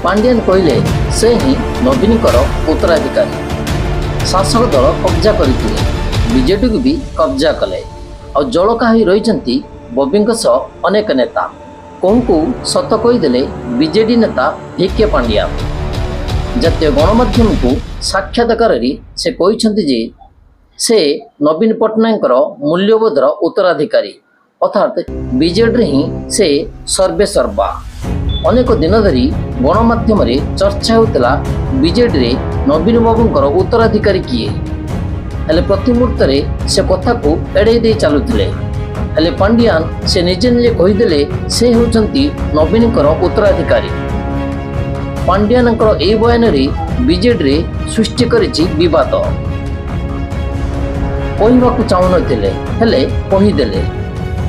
पांडियान कहले से ही नवीनकर उत्तराधिकारी। शासक दल कब्जा करते बीजेडी को भी कब्जा कले और जलका हो रही बबी अनेक नेता कहूँ को सत कहीदे बीजेडी नेता भिके पांडिया। जातीय गणमाध्यम को साक्षात्कार से कहते जे से नवीन पट्टनायक मूल्यबोधर उत्तराधिकारी अर्थात बीजेडी ही से सर्वे सर्वा। अनेक दिन धरी गणमाध्यम चर्चा होता बीजेडी नवीन बाबूंकर उत्तराधिकारी किए हेले प्रति मुहूर्त से कथा को एड़े दे चलुले हेले पांडियान से निजे निजे कहीदे से होचंती नवीनकर उत्तराधिकारी। पांडियानकर यह बयान बीजेडी सृष्टि करिछि विवाद। कहवाकू चाहू नथिले हेले कहीदेले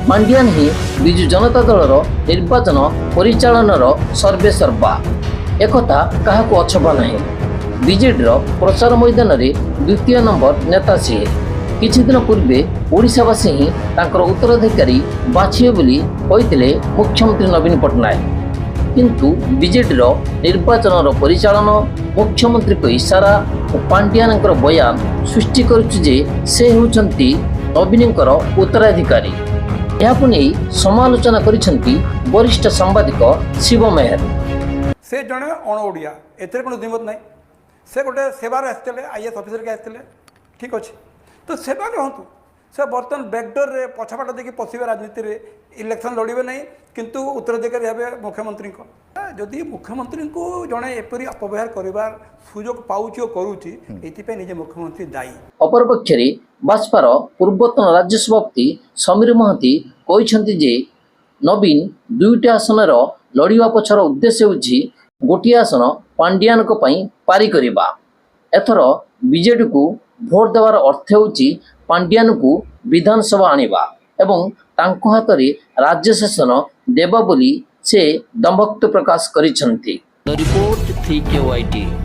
पांडियान ही विजु जनता दलर निर्वाचन परिचालनार सर्वे सर्वा एकथा काहाकू अछबा नहीं। बीजेडीर प्रचार मैदान में द्वितीय नंबर नेता सी किछि दिन पूर्वे ओडिशावासी ही तांकर उत्तराधिकारी बाछिए बोली कहिथिले मुख्यमंत्री नवीन पट्टनायक। किंतु बीजेडीर निर्वाचन परिचालन मुख्यमंत्री को इशारा और पांडियानकर बयान सृष्टि करुछि जे से होचंती नवीनकर उत्तराधिकारी। यहाँ नहीं समालोचना करिसेंती वरिष्ठ सांबादिक शिव मेहर। से जड़े अण ओडिया एथेर कोनो दिमत नहीं। से गोटे सेवार आसते आईएएस ऑफिसर के आसते ठीक अच्छे तो सेवा कहतु से बर्तमान बैकडोर रे पछापाट देखिए पशिबे राजनीति रे इलेक्शन लड़े नहीं किंतु उत्तराधिकारी हे मुख्यमंत्री को जदि मुख्यमंत्री को जड़े एपरी अपव्यवहार कर सुजोग पाउछि और करूछि एथिपे निजे मुख्यमंत्री दायी। अपरपक्षरे बाजपार पूर्वतन राज्य सभापति समीर महांती कहिसेंति जे नवीन दुईटी आसन लड़िवा पछर उद्देश्य होछि गोटिए आसन पांडियान को पई पारी करिबा। एथर बीजेडी को भोट देवार अर्थ होछि पांडियान को विधानसभा आनिबा एवं तांको हाथ रे राज्य शासन देबा बोली से दम्भक्त प्रकाश करिसेंति। The report 3KYT।